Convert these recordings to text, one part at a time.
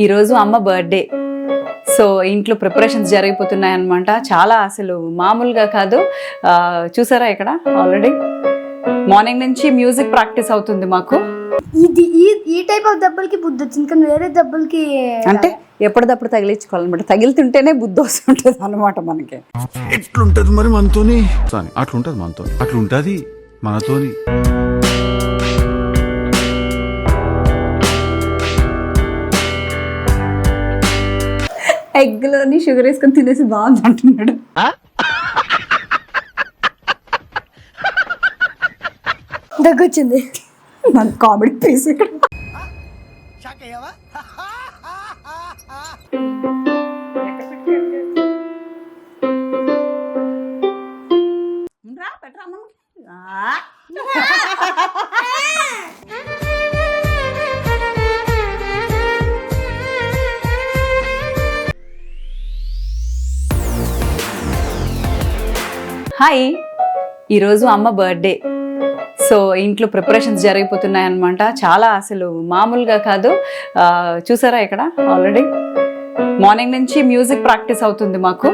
ఈరోజు అమ్మ birthday. So ఇంట్లో ప్రిపరేషన్స్ జరిగిపోతున్నాయి అనమాట. చాలా అసలు మామూలుగా కాదు. చూసారా ఇక్కడ ఆల్రెడీ మార్నింగ్ నుంచి మ్యూజిక్ ప్రాక్టీస్ అవుతుంది మాకు. ఇది ఈ టైప్ ఆఫ్ దెబ్బలకి బుద్ధి వచ్చింది, కానీ వేరే దెబ్బలకి అంటే ఎప్పటిదప్పుడు తగిలించుకోవాలన్నమాట. తగిలితుంటేనే బుద్ధి వస్తుంటుంది అనమాట మనకి. ఎట్లుంటది మరి మనతోని? అట్లుంటది మనతో, అట్లుంటది మనతోని. ఎగ్లోని షుగర్ వేసుకొని తినేసి బాగుంది అంటున్నాడు. దగ్గొచ్చింది. మన కామెడీ పీస్ ఇక్కడ. హాయ్, ఈరోజు అమ్మ బర్త్డే. సో ఇంట్లో ప్రిపరేషన్స్ జరిగిపోతున్నాయి అనమాట. చాలా అసలు మామూలుగా కాదు. చూసారా ఇక్కడ ఆల్రెడీ మార్నింగ్ నుంచి మ్యూజిక్ ప్రాక్టీస్ అవుతుంది మాకు.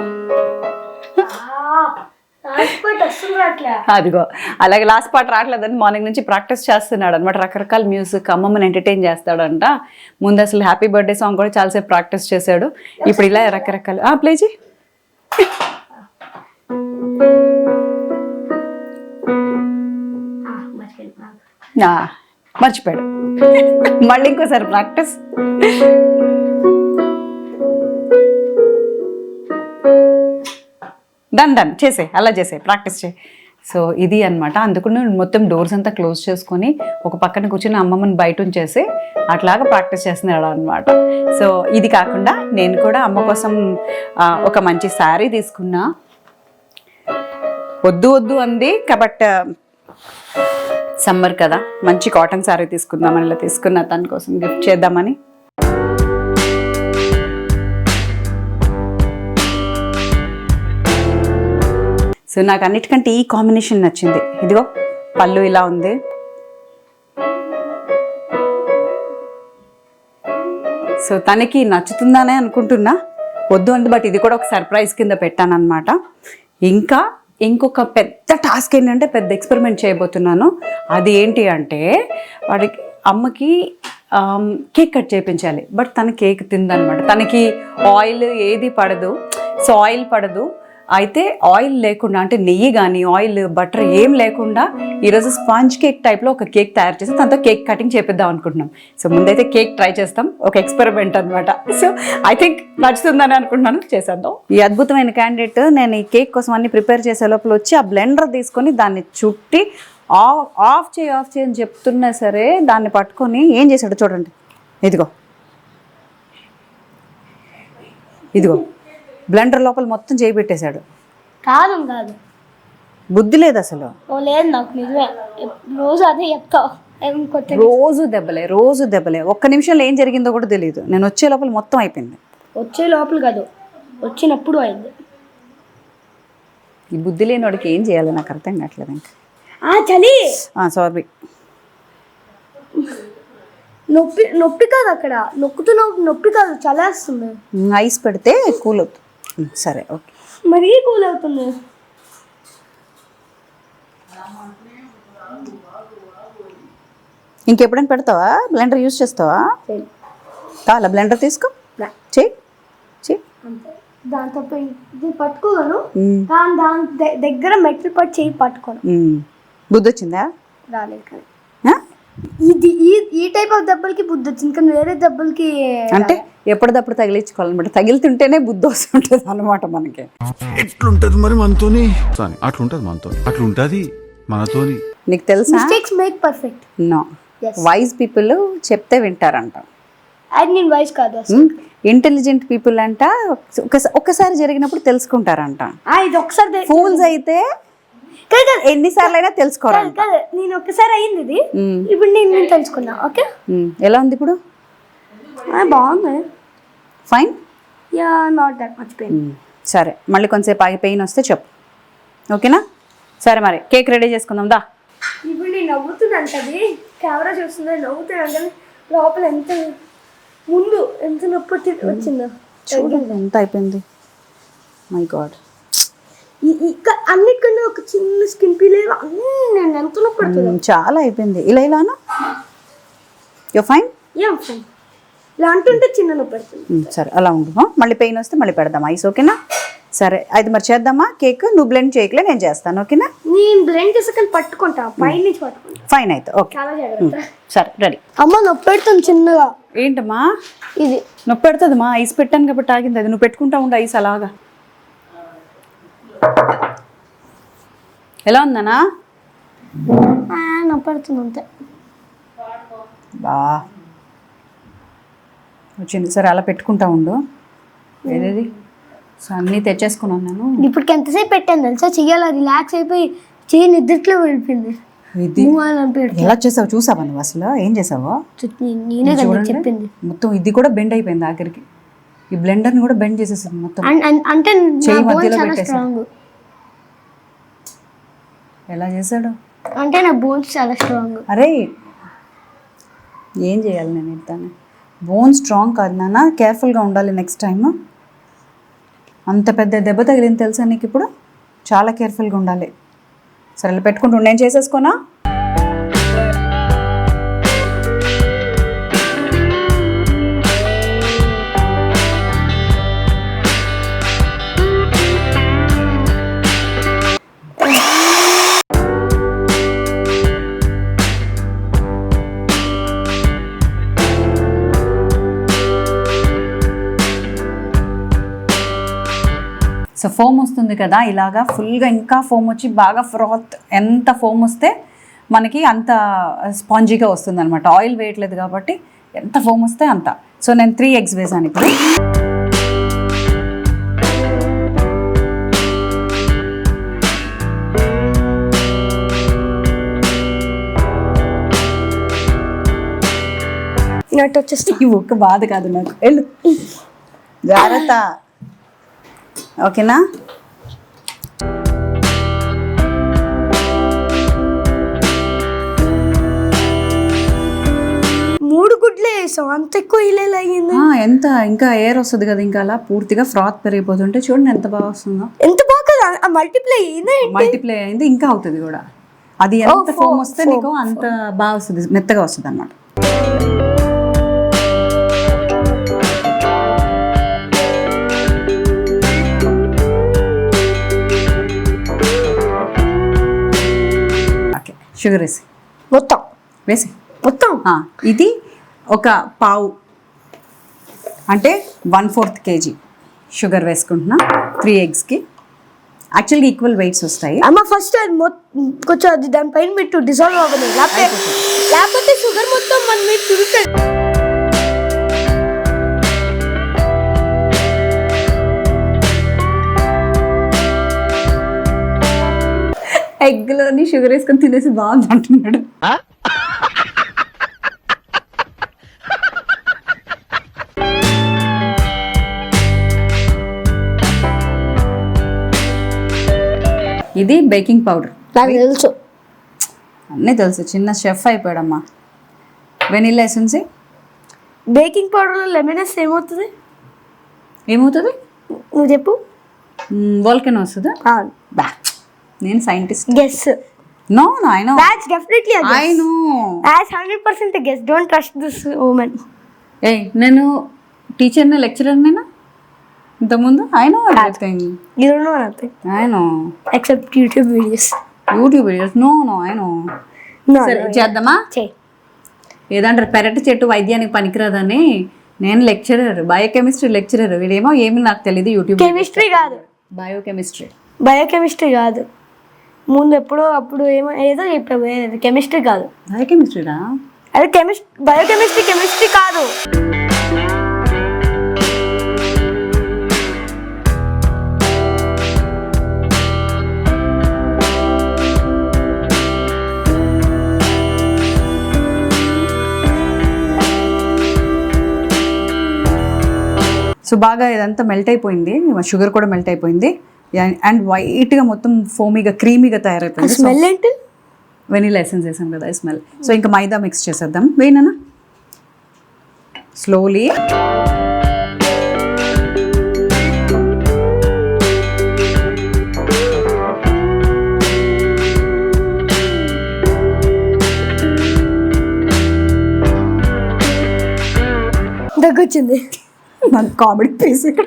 అదిగో అలాగే లాస్ట్ పార్ట్ రావట్లేదని మార్నింగ్ నుంచి ప్రాక్టీస్ చేస్తున్నాడు అనమాట. రకరకాల మ్యూజిక్ అమ్మమ్మని ఎంటర్టైన్ చేస్తాడంట. ముందు అసలు హ్యాపీ బర్త్డే సాంగ్ కూడా చాలాసేపు ప్రాక్టీస్ చేశాడు. ఇప్పుడు ఇలా రకరకాల ప్లే చేయి. మర్చిపోయాడు. మళ్ళీ ఇంకోసారి ప్రాక్టీస్. డన్ చేసే, అలా చేసే, ప్రాక్టీస్ చేయి. సో ఇది అనమాట. అందుకు మొత్తం డోర్స్ అంతా క్లోజ్ చేసుకొని ఒక పక్కన కూర్చొని అమ్మమ్మని బయట ఉంచేసి అట్లాగా ప్రాక్టీస్ చేస్తున్నాడు అనమాట. సో ఇది కాకుండా నేను కూడా అమ్మ కోసం ఒక మంచి శారీ తీసుకున్నా. వద్దు అంది కాబట్టి సమ్మర్ కదా, మంచి కాటన్ శారీ తీసుకుందామని ఇలా తీసుకున్నా, తన కోసం గిఫ్ట్ చేద్దామని. సో నాకు అన్నిటికంటే ఈ కాంబినేషన్ నచ్చింది. ఇదిగో పళ్ళు ఇలా ఉంది. సో తనకి నచ్చుతుందనే అనుకుంటున్నా. వద్దు అంది, బట్ ఇది కూడా ఒక సర్ప్రైజ్ కింద పెట్టాను అనమాట. ఇంకొక పెద్ద టాస్క్ ఏంటంటే పెద్ద ఎక్స్పెరిమెంట్ చేయబోతున్నాను. అది ఏంటి అంటే వాడికి అమ్మకి కేక్ కట్ చేయించాలి. బట్ తన కేక్ తిందనమాట. తనకి ఆయిల్ ఏది పడదు. సో ఆయిల్ పడదు. అయితే ఆయిల్ లేకుండా, అంటే నెయ్యి కానీ ఆయిల్ బటర్ ఏం లేకుండా ఈరోజు స్పాంజ్ కేక్ టైప్లో ఒక కేక్ తయారు చేసి తనతో కేక్ కటింగ్ చేపిద్దాం అనుకుంటున్నాం. సో ముందైతే కేక్ ట్రై చేస్తాం, ఒక ఎక్స్పెరిమెంట్ అనమాట. సో ఐ థింక్ నచ్చుతుందని అనుకుంటున్నాను, చేసేద్దాం. ఈ అద్భుతమైన క్యాండిడేట్ నేను ఈ కేక్ కోసం అన్ని ప్రిపేర్ చేసే లోపల వచ్చి ఆ బ్లెండర్ తీసుకొని దాన్ని చుట్టి ఆఫ్ చేయి అని చెప్తున్నా సరే దాన్ని పట్టుకొని ఏం చేశాడు చూడండి. ఇదిగో బ్లెండర్ లోపల మొత్తం చేయి పెట్టేశాడు. కాదు బుద్ధి లేదు అసలు. లేదు నాకు నిజమే. రోజు అదే చెప్తావు. రోజు దెబ్బలే. ఒక్క నిమిషంలో ఏం జరిగిందో కూడా తెలియదు. నేను వచ్చే లోపల మొత్తం అయిపోయింది. వచ్చే లోపల కాదు, వచ్చినప్పుడు అయింది. ఈ బుద్ధి లేని వాడికి ఏం చేయాలి నాకు అర్థం కావట్లేదు. ఇంకా చలి సారీ, నొప్పి కాదు, అక్కడ నొప్పి కాదు, చలేస్తుంది. ఐస్ పెడితే కూల్ అవుతుంది. సరే ఓకే, మరీ కూల్ అవుతుంది. ఇంకెప్పుడైనా పెడతావా? బ్లెండర్ యూజ్ చేస్తావా? కావాలా బ్లెండర్ తీసుకో, చెయ్యి. దాని తప్ప ఇది పట్టుకోగలను, కానీ దాని దగ్గర మెటల్ పట్టు చేయి పట్టుకోను. బుద్ధి వచ్చిందా? రాలేదు. కానీ ఇది ఈ టైప్ ఆఫ్ దెబ్బలకి బుద్ధి వచ్చింది, కానీ వేరే దెబ్బలకి అంటే ఎప్పటిదప్పుడు తగిలించుకోవాలన్నమాట. తగిలితుంటేనే బుద్ధి వస్తుంటుంది అనమాట మనకి. ఎట్లుంటది మరి మనతోని? అట్లుంటది మనతో, అట్లుంటది మనతోని. నీకు తెలుసా, mistakes make perfect. No, wise people చెప్తే వింటారంట. అది నేను వైజ్ కాదు, ఇంటెలిజెంట్ పీపుల్ అంట ఒక్కసారి జరిగినప్పుడు తెలుసుకుంటారంట. ఇది ఒకసారి ఫూల్స్ అయితే ఎన్నిసార్లు అయినా తెలుసుకోరంట. నేను ఒక్కసారి అయింది ఇది, ఇప్పుడు నేను తెలుసుకున్నా. ఓకే, ఎలా ఉంది ఇప్పుడు? బాగుంది, fine. Yeah, not that much pain. సరే, మళ్ళీ కొంచెంసేపు ఆగి పెయిన్ వస్తే చెప్పు, ఓకేనా? సరే మరి కేక్ రెడీ చేసుకుందాం దా. ఇప్పుడు నేను నవ్వుతున్నాను, అది కెమెరా చూస్తుంది, నవ్వుతున్నాను, లోపల ఎంత ముందు ఎంత నొప్పి వచ్చిందో చూడండి ఎంత అయిపోయింది. My God. అన్నిటికన్నా ఒక చిన్న స్కిన్ పీలేరు అన్నీ నేను ఎంత నొప్పి పడుతుంది. చాలా అయిపోయింది. ఇలానా యూ ఫైన్? ఏం ఫైన్. ఇలా అంటుంటే చిన్న నొప్పి పడుతుంది. సరే అలా ఉండు. మళ్ళీ పెయిన్ వస్తే మళ్ళీ పెడదాం ఐస్, ఓకేనా? సరే అయితే మరి చేద్దామా కేక్? నువ్వు బ్లెండ్ చేయకలే, నేను చేస్తాను, ఓకేనా? నేను బ్లెండ్ చేసాక పట్టుకుంటా, పై నుంచి పట్టుకుంటా. ఫైన్ అయితే ఓకే. చాలా జాగ్రత్త. సరే రెడీ. అమ్మ నొప్పి పెడుతుంది చిన్నగా. ఏంటమ్మా ఇది నొప్పి పెడుతుంది మా? ఐస్ పెట్టాను కాబట్టి ఆగింది అది. నువ్వు పెట్టుకుంటా ఉండు ఐస్ అలాగా. ఎలా ఉందనా? నొప్పి పెడుతుంది అంతే. బా వచ్చింది. సరే అలా పెట్టుకుంటా ఉండు. ఏదేది సో అన్నీ తెచ్చేసుకున్నాను నేను. ఇప్పటికి ఎంతసేపు పెట్టాను తెలుసా? చెయ్యాలా రిలాక్స్ అయిపోయి చెయ్యి నిద్రలో వెళ్ళిపోయింది. ఇది ఎలా చేసావు చూసావా నువ్వు? అసలు ఏం చేసావో నేనే కదా చెప్పింది. మొత్తం ఇది కూడా బెండ్ అయిపోయింది ఆఖరికి. ఈ బ్లెండర్ని కూడా బెండ్ చేసేసింది మొత్తం. అంటే చెయ్యి మధ్యలో పెట్టేసి. ఎలా చేశాడు? అంటే నా బోన్స్ చాలా స్ట్రాంగ్. అరే ఏం చేయాలి నేను ఇస్తాను? బోన్ స్ట్రాంగ్ కాదు నాన్న, కేర్ఫుల్గా ఉండాలి నెక్స్ట్ టైం. అంత పెద్ద దెబ్బ తగిలింది తెలుసా నీకు ఇప్పుడు? చాలా కేర్ఫుల్గా ఉండాలి. సరే పెట్టుకుంటూ నేను చేసేసుకోనా? సో ఫోమ్ వస్తుంది కదా ఇలాగా ఫుల్గా, ఇంకా ఫోమ్ వచ్చి బాగా ఫ్రాత్. ఎంత ఫోమ్ వస్తే మనకి అంత స్పాంజీగా వస్తుంది అనమాట. ఆయిల్ వేయట్లేదు కాబట్టి ఎంత ఫోమ్ వస్తే అంత. సో నేను 3 eggs వేసాను ఇప్పుడు. ఈ ఒక్క బాధ కాదు నాకు. వెళ్ళు జాగ్రత్త, ఓకేనా? మూడు గుడ్లే వేసాం, అంత ఎక్కువ ఇలా అయ్యింది. ఎంత ఇంకా ఎయిర్ వస్తుంది కదా, ఇంకా అలా పూర్తిగా ఫ్రాత్ పెరిగిపోతుంటే చూడండి ఎంత బాగా వస్తుందో. ఎంత బాగా మల్టిప్లై అయింది, ఇంకా అవుతుంది కూడా. అది ఎంత ఫోమ్ వస్తే నీకు అంత బాగా వస్తుంది, మెత్తగా వస్తుంది అన్నమాట. షుగర్ వేసి మొత్తం ఇది ఒక పావు అంటే 1/4 kg షుగర్ వేసుకుంటున్నా 3 eggsకి. యాక్చువల్గా ఈక్వల్ వెయిట్స్ వస్తాయి. అమ్మ ఫస్ట్ కొంచెం అది దానిపైన పెట్టు, డిజాల్వ్ అవ్వదు, లేకపోతే షుగర్ మొత్తం మన మీద తిరుగుతుంది. ఎగ్లోని షుగర్ వేసుకొని తినేసి బాగుంది అంటున్నాడు. ఇది బేకింగ్ పౌడర్. నాకు తెలుసు, అన్నీ తెలుసు, చిన్న షెఫ్ అయిపోయాడమ్మా. Vanilla essence. బేకింగ్ పౌడర్లో లెమన్ వేస్తే ఏమవుతుంది? నువ్వు చెప్పు. వోల్కెనో వస్తుందా? బా నేను scientist. Guess. No, I know. That's definitely a guess. I know. That's 100% a guess. Don't trust this woman. Hey, నేను టీచర్ని లెక్చరర్నేనా ఇంతకుముందు? I know everything. You don't know nothing. I know. Except YouTube videos. YouTube videos? No, I know. No. సరే చేద్దామా? ఏదంటారు పెరటి చెట్టు వైద్యానికి పనికిరాదని. నేను lecturer, biochemistry lecturer. వీడేమో ఏమి నాకు తెలియదు. యూట్యూబ్ కెమిస్ట్రీ కాదు, బయోకెమిస్ట్రీ కాదు. ముందు ఎప్పుడో అప్పుడు ఏదో చెప్పావు, కెమిస్ట్రీ కాదు. బయోకెమిస్ట్రీరా? అదే బయోకెమిస్ట్రీ కాదు. సో బాగా ఇదంతా మెల్ట్ అయిపోయింది, షుగర్ కూడా మెల్ట్ అయిపోయింది. అండ్ వైట్గా మొత్తం ఫోమీగా క్రీమీగా తయారైపోయింది. స్మెల్ ఏంటి? వెనీలా ఎసెన్స్ వేసాం కదా స్మెల్. సో ఇంకా మైదా మిక్స్ చేసేద్దాం. వేయనా? స్లోలీ. దగ్గొచ్చింది. మన కామెడీ పీస్ ఇక్కడ.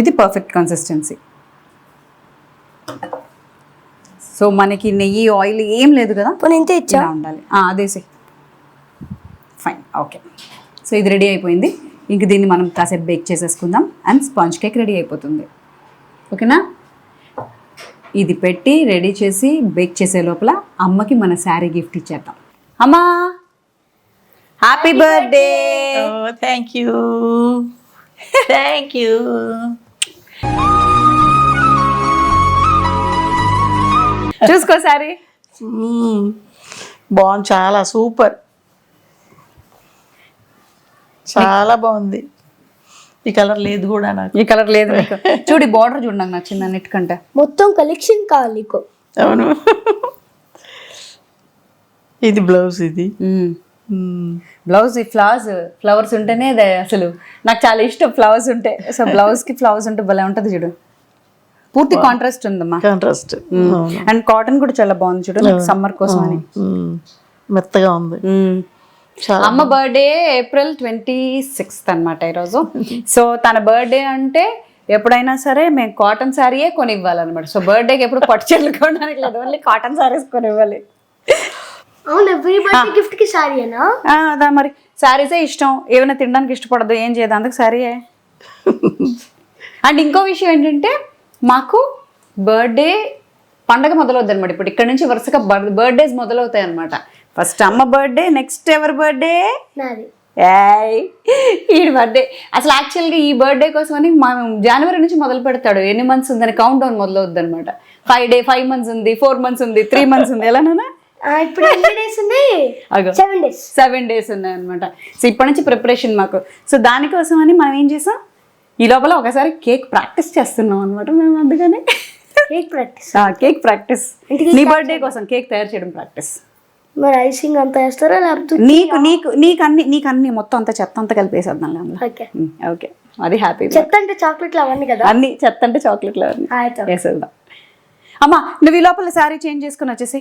ఇది పర్ఫెక్ట్ కన్సిస్టెన్సీ. సో మనకి నెయ్యి ఆయిల్ ఏం లేదు కదా, పోనీ ఇంతే ఇచ్చా. ఇలా ఉండాలి. అదేసి ఫైన్, ఓకే. సో ఇది రెడీ అయిపోయింది. ఇంక దీన్ని మనం కాసేపు బేక్ చేసేసుకుందాం అండ్ స్పాంజ్ కేక్ రెడీ అయిపోతుంది. ఓకేనా? ఇది పెట్టి రెడీ చేసి బేక్ చేసే లోపల అమ్మకి మన శారీ గిఫ్ట్ ఇచ్చేద్దాం. అమ్మా happy birthday. Thank you. Thank you. చూసుకో శారీ. బాగుంది, చాలా సూపర్, చాలా బాగుంది. ఈ కలర్ లేదు కూడా నాకు. ఈ కలర్ లేదు నీకు. చూడు బార్డర్ చూడు, నాకు నచ్చింది అన్నిటికంటే. మొత్తం కలెక్షన్ కావాలి నీకు. అవును. ఇది బ్లౌజ్. ఇది బ్లౌజ్ ఈ ఫ్లవర్స్ ఉంటేనే అసలు నాకు చాలా ఇష్టం. ఫ్లవర్స్ ఉంటే, సో బ్లౌజ్ కి ఫ్లవర్స్ ఉంటే భలే ఉంటది చూడు. పూర్తి కాంట్రాస్ట్ ఉందమ్మా. కాంట్రాస్ట్. అండ్ కాటన్ కూడా చాలా బాగుంది చూడు, నాకు సమ్మర్ కోసం అని. మెత్తగా ఉంది. అమ్మ బర్త్డే April 26th అనమాట ఈరోజు. సో తన బర్త్డే అంటే ఎప్పుడైనా సరే మేము కాటన్ శారీయే కొని ఇవ్వాలన్నమాట. సో బర్త్డేకి ఎప్పుడు పట్టు చీరలు కొనడానికి లేదు, ఓన్లీ కాటన్ శారీస్ కొని ఇవ్వాలి. అవును, ఎవ్రీ బర్త్డే గిఫ్ట్ కి శారీయేనా? అదా మరి, శారీసే ఇష్టం. ఏమైనా తినడానికి ఇష్టపడదు, ఏం చేయదు, అందుకు శారీయే. అండ్ ఇంకో విషయం ఏంటంటే మాకు బర్త్డే పండగ మొదలవుద్ది అనమాట. ఇప్పుడు ఇక్కడ నుంచి వరుసగా బర్త్డేస్ మొదలవుతాయి అనమాట. ఫస్ట్ అమ్మ బర్త్డే, నెక్స్ట్ ఎవరి బర్త్డే? నాది. ఈ బర్త్డే అసలు యాక్చువల్గా ఈ బర్త్డే కోసం అని మనం జనవరి నుంచి మొదలు పెడతాడు. ఎన్ని మంత్స్ ఉందని కౌంట్ డౌన్ మొదలవుద్ది అనమాట. 5 months ఉంది, 4 months ఉంది, 3 months ఉంది. ఎలానా ఇప్పుడు ఎన్ని డేస్ ఉన్నాయి? 7 days. 7 days ఉన్నాయి అనమాట. సో ఇప్పటి నుంచి ప్రిపరేషన్ మాకు. సో దానికోసం అని మనం ఏం చేసాం, ఈ లోపల ఒకసారి కేక్ ప్రాక్టీస్ చేస్తున్నాం అనమాట మేము. అందుకని కేక్ ప్రాక్టీస్, నీ బర్త్డే కోసం కేక్ తయారు చేయడం ప్రాక్టీస్. మరి ఐసింగ్ అంతా వేస్తారా లేకపోతే? నీకు అన్ని మొత్తం అంతా చెత్త అంతా కలిపేసేద్దాం. ఓకే, అది హ్యాపీ. చెత్త అంటే చాక్లెట్లు అవన్నీ కదా? అన్ని చెత్త అంటే చాక్లెట్లు అవన్నీ వేసేద్దాం. అమ్మా నువ్వు ఈ లోపల శారీ చేంజ్ చేసుకుని వచ్చేసి.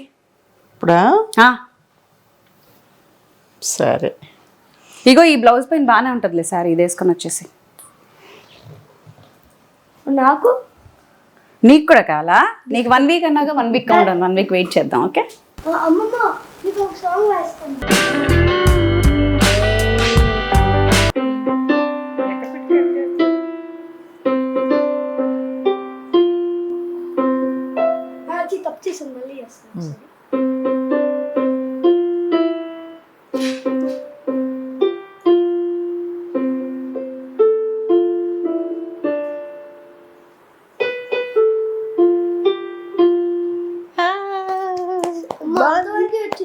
ఇప్పుడా? సరే. ఇగో ఈ బ్లౌజ్ పైన బాగానే ఉంటుందిలే శారీ, ఇది వేసుకొని వచ్చేసి. నాకు నీకు కూడా కావాలా? నీకు 1 week అన్నాక 1 week count down, 1 week wait చేద్దాం. ఓకే అమ్మమ్మ నీకు ఒక సాంగ్ వేస్తాను. తప్పు చేసాను, మళ్ళీ చేస్తాను.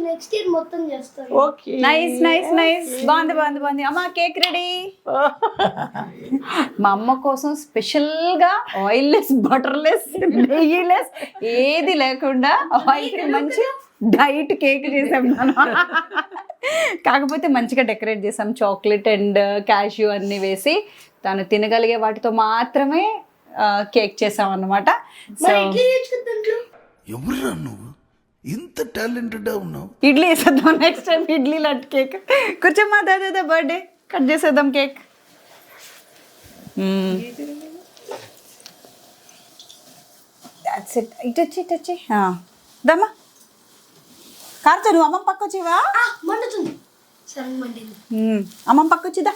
నెక్స్ట్ ఇయర్ మొత్తం చేస్తాను. Okay, nice. బాగుంది. అమ్మ కేక్ రెడీ. మా అమ్మ కోసం స్పెషల్ గా ఆయిల్ లెస్, బటర్ లెస్, నెయ్యి లెస్, ఏది లేకుండా ఆయిల్ మంచి డైట్ కేక్ చేసాం మనం. కాకపోతే మంచిగా డెకరేట్ చేసాం, చాక్లెట్ అండ్ క్యాష్యూ అన్ని వేసి తను తినగలిగే వాటితో మాత్రమే కేక్ చేసాం అన్నమాట. సో ఎవరురా నువ్వు ఇంత టాలెంటెడ్ ఉన్నావు? ఇడ్లీ వేసేద్దాం నెక్స్ట్ టైం, ఇడ్లీ లాంటి కేక్. కూర్చోమ్మా, దాదా బర్త్డే కట్ చేసేద్దాం కేక్. ఇటు వచ్చి దమ్మా. కార్తో నువ్వు అమ్మమ్మ పక్క వచ్చివా? మండుతుంది. సరే మండింది. అమ్మమ్మ పక్క వచ్చిదా,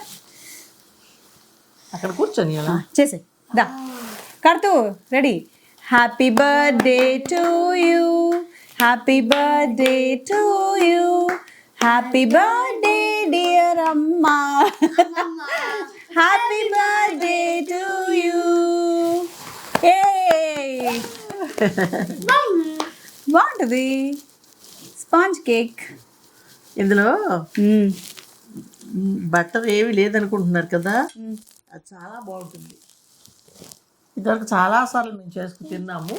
అక్కడ కూర్చొని అలా చేసే దా. కార్తూ ready. Happy birthday to you, happy birthday to you, happy birthday dear అమ్మా, హ్యాపీ బర్త్డే టు యూ. బాగుంటుంది స్పాంజ్ కేక్. ఇందులో బట్టర్ ఏమీ లేదనుకుంటున్నారు కదా, అది చాలా బాగుంటుంది. ఇదివరకు చాలాసార్లు మేము చేసుకుని తిన్నాము.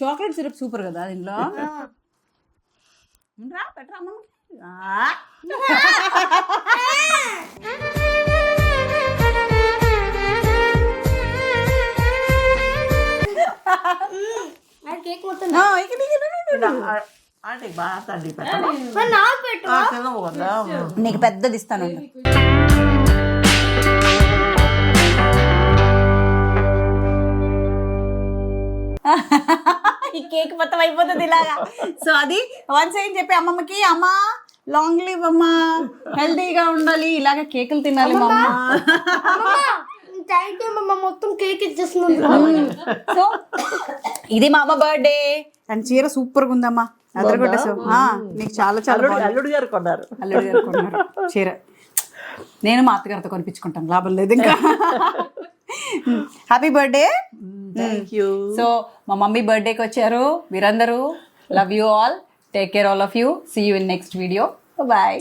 చాక్లెట్ సిరప్ సూపర్ కదా దీంట్లో. రా పెట్టరా అమ్మమ్మకి. కేక్ మొత్తం అంటే బాగా తండ్రి పెట్టాలి నాకు పెట్టు. తినవు కదా. నీకు పెద్దది ఇస్తాను. ఈ కేక్ మొత్తం అయిపోతుంది ఇలాగా. సో అది వన్స్ ఏం చెప్పి అమ్మమ్మకి, అమ్మ లాంగ్ లివ్ అమ్మా, హెల్తీగా ఉండాలి, ఇలాగ కేకులు తినాలి మా అమ్మ. థ్యాంక్ యూ మమ్మ, మొత్తం కేక్ ఇచ్చేస్తున్నాను. సో ఇది మా అమ్మ బర్త్డే అండ్ చీర సూపర్ గా ఉందమ్మా. అదరగొట్టేసావు. నీకు చాలా చాలా బాగుంది. అల్లుడు గారు కొన్నారు. అల్లుడు గారు కొన్నారు చీర. నేను మా అత్తగారితో కొనిపించుకుంటాను, లాభం లేదు ఇంకా. Happy birthday. Thank you. So మా మమ్మీ బర్త్డేకి వచ్చారు మీరందరూ. Love you all. Take care all of you. See you in next video. Bye.